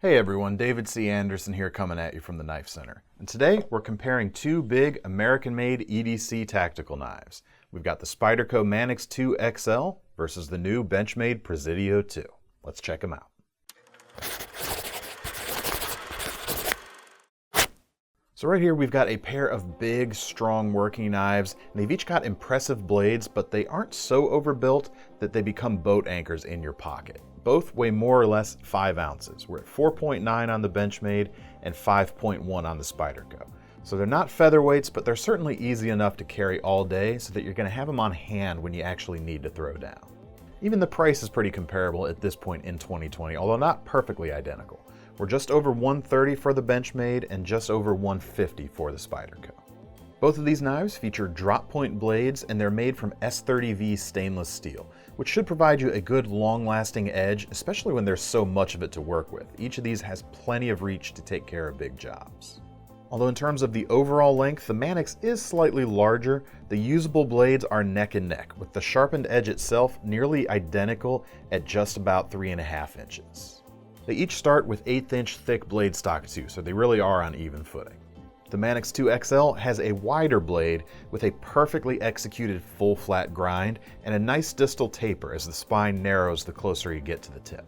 Hey everyone, David C. Anderson here coming at you from the Knife Center. And today we're comparing two big American-made EDC tactical knives. We've got the Spyderco Manix 2 XL versus the new Benchmade Presidio II. Let's check them out. So right here we've got a pair of big, strong working knives, and they've each got impressive blades, but they aren't so overbuilt that they become boat anchors in your pocket. Both weigh more or less 5 ounces. We're at 4.9 on the Benchmade and 5.1 on the Spyderco. So they're not featherweights, but they're certainly easy enough to carry all day so that you're going to have them on hand when you actually need to throw down. Even the price is pretty comparable at this point in 2020, although not perfectly identical. We're just over $130 for the Benchmade and just over $150 for the Spyderco. Both of these knives feature drop point blades, and they're made from S30V stainless steel, which should provide you a good long-lasting edge, especially when there's so much of it to work with. Each of these has plenty of reach to take care of big jobs. Although in terms of the overall length, the Manix is slightly larger, the usable blades are neck and neck, with the sharpened edge itself nearly identical at just about 3.5 inches. They each start with 1/8 inch thick blade stock too, so they really are on even footing. The Manix 2 XL has a wider blade with a perfectly executed full flat grind and a nice distal taper as the spine narrows the closer you get to the tip.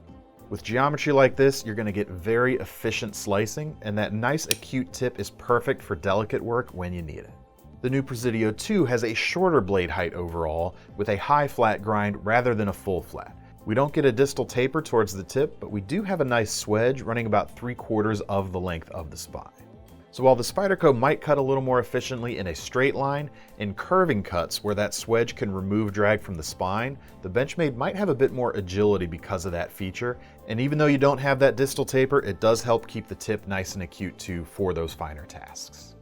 With geometry like this, you're going to get very efficient slicing, and that nice acute tip is perfect for delicate work when you need it. The new Presidio II has a shorter blade height overall with a high flat grind rather than a full flat. We don't get a distal taper towards the tip, but we do have a nice swedge running about 3/4 of the length of the spine. So while the Spyderco might cut a little more efficiently in a straight line, in curving cuts where that swedge can remove drag from the spine, the Benchmade might have a bit more agility because of that feature, and even though you don't have that distal taper, it does help keep the tip nice and acute too for those finer tasks.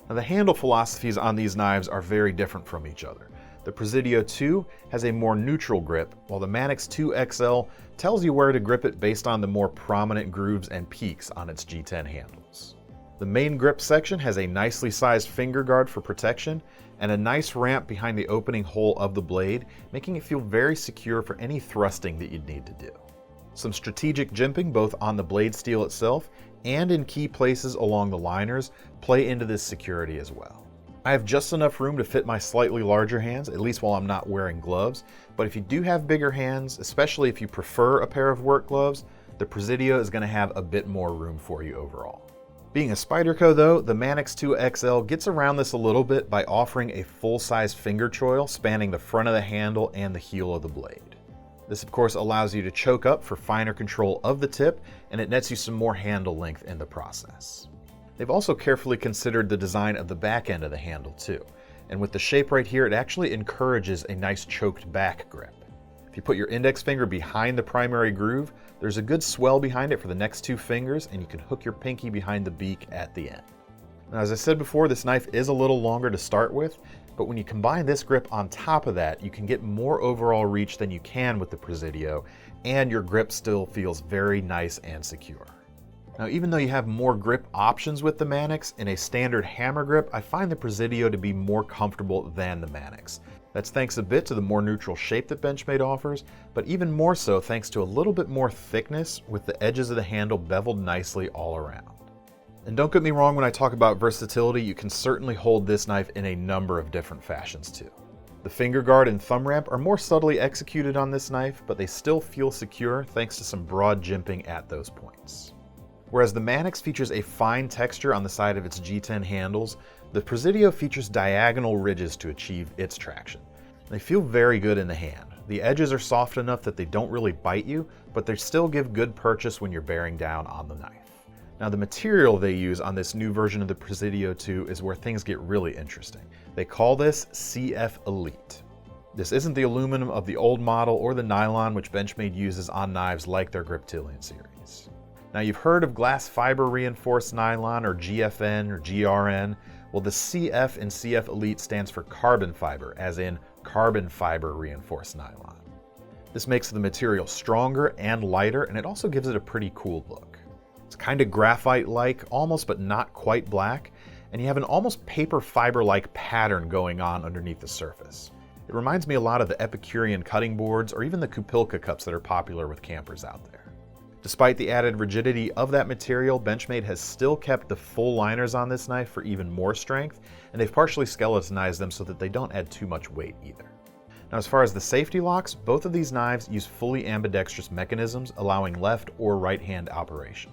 Now the handle philosophies on these knives are very different from each other. The Presidio II has a more neutral grip, while the Manix 2 XL tells you where to grip it based on the more prominent grooves and peaks on its G10 handles. The main grip section has a nicely sized finger guard for protection and a nice ramp behind the opening hole of the blade, making it feel very secure for any thrusting that you'd need to do. Some strategic jimping both on the blade steel itself and in key places along the liners play into this security as well. I have just enough room to fit my slightly larger hands, at least while I'm not wearing gloves, but if you do have bigger hands, especially if you prefer a pair of work gloves, the Presidio is going to have a bit more room for you overall. Being a Spyderco though, the Manix 2 XL gets around this a little bit by offering a full-size finger choil spanning the front of the handle and the heel of the blade. This of course allows you to choke up for finer control of the tip, and it nets you some more handle length in the process. They've also carefully considered the design of the back end of the handle too, and with the shape right here, it actually encourages a nice choked back grip. If you put your index finger behind the primary groove, there's a good swell behind it for the next 2 fingers, and you can hook your pinky behind the beak at the end. Now, as I said before, this knife is a little longer to start with, but when you combine this grip on top of that, you can get more overall reach than you can with the Presidio, and your grip still feels very nice and secure. Now, even though you have more grip options with the Manix, in a standard hammer grip, I find the Presidio to be more comfortable than the Manix. That's thanks a bit to the more neutral shape that Benchmade offers, but even more so thanks to a little bit more thickness with the edges of the handle beveled nicely all around. And don't get me wrong, when I talk about versatility, you can certainly hold this knife in a number of different fashions too. The finger guard and thumb ramp are more subtly executed on this knife, but they still feel secure thanks to some broad jimping at those points. Whereas the Manix features a fine texture on the side of its G10 handles, the Presidio features diagonal ridges to achieve its traction. They feel very good in the hand. The edges are soft enough that they don't really bite you, but they still give good purchase when you're bearing down on the knife. Now the material they use on this new version of the Presidio II is where things get really interesting. They call this CF Elite. This isn't the aluminum of the old model or the nylon which Benchmade uses on knives like their Griptilian series. Now you've heard of glass fiber reinforced nylon or GFN or GRN. Well, the CF in CF Elite stands for carbon fiber, as in carbon fiber reinforced nylon. This makes the material stronger and lighter, and it also gives it a pretty cool look. It's kind of graphite-like, almost but not quite black, and you have an almost paper fiber-like pattern going on underneath the surface. It reminds me a lot of the Epicurean cutting boards or even the Kupilka cups that are popular with campers out there. Despite the added rigidity of that material, Benchmade has still kept the full liners on this knife for even more strength, and they've partially skeletonized them so that they don't add too much weight either. Now, as far as the safety locks, both of these knives use fully ambidextrous mechanisms, allowing left or right hand operation.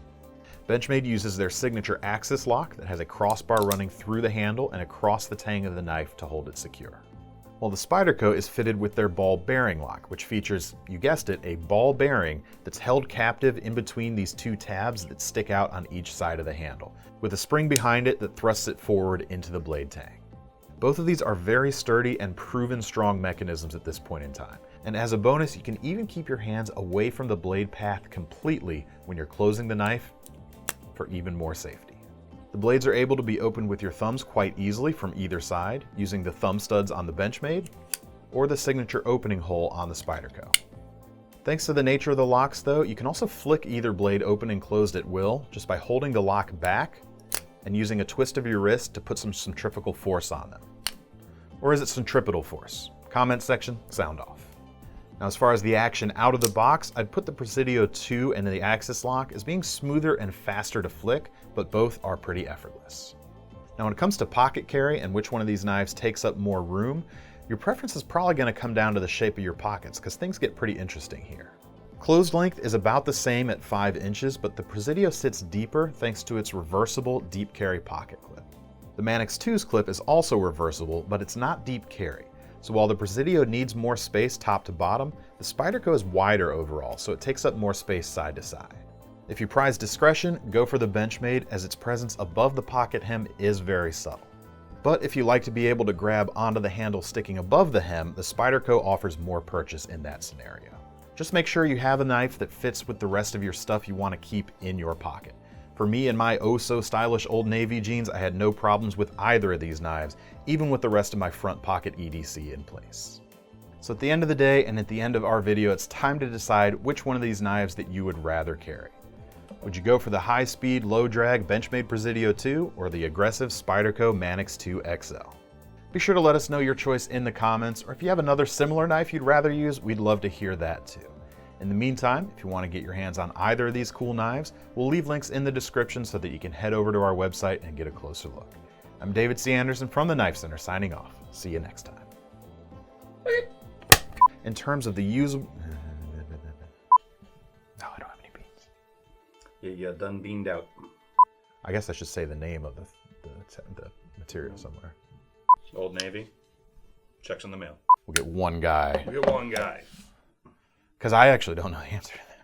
Benchmade uses their signature axis lock that has a crossbar running through the handle and across the tang of the knife to hold it secure. While the Spyderco is fitted with their ball bearing lock, which features, you guessed it, a ball bearing that's held captive in between these two tabs that stick out on each side of the handle, with a spring behind it that thrusts it forward into the blade tang. Both of these are very sturdy and proven strong mechanisms at this point in time. And as a bonus, you can even keep your hands away from the blade path completely when you're closing the knife for even more safety. The blades are able to be opened with your thumbs quite easily from either side, using the thumb studs on the Benchmade or the signature opening hole on the Spyderco. Thanks to the nature of the locks though, you can also flick either blade open and closed at will just by holding the lock back and using a twist of your wrist to put some centrifugal force on them. Or is it centripetal force? Comment section, sound off. Now, as far as the action out of the box, I'd put the Presidio II and the axis lock as being smoother and faster to flick, but both are pretty effortless. Now, when it comes to pocket carry and which one of these knives takes up more room, your preference is probably going to come down to the shape of your pockets, because things get pretty interesting here. Closed length is about the same at 5 inches, but the Presidio sits deeper thanks to its reversible deep carry pocket clip. The Manix 2's clip is also reversible, but it's not deep carry. So while the Presidio needs more space top to bottom, the Spyderco is wider overall, so it takes up more space side to side. If you prize discretion, go for the Benchmade, as its presence above the pocket hem is very subtle. But if you like to be able to grab onto the handle sticking above the hem, the Spyderco offers more purchase in that scenario. Just make sure you have a knife that fits with the rest of your stuff you want to keep in your pocket. For me and my oh-so-stylish Old Navy jeans, I had no problems with either of these knives, even with the rest of my front pocket EDC in place. So at the end of the day, and at the end of our video, it's time to decide which one of these knives that you would rather carry. Would you go for the high-speed, low-drag Benchmade Presidio II or the aggressive Spyderco Manix 2 XL? Be sure to let us know your choice in the comments, or if you have another similar knife you'd rather use, we'd love to hear that too. In the meantime, if you want to get your hands on either of these cool knives, we'll leave links in the description so that you can head over to our website and get a closer look. I'm David C. Anderson from the Knife Center signing off. See you next time. In terms of the usable... No, I don't have any beans. You done beaned out. I guess I should say the name of the material somewhere. Old Navy. Checks in the mail. We'll get one guy. We get one guy. Because I actually don't know the answer to that.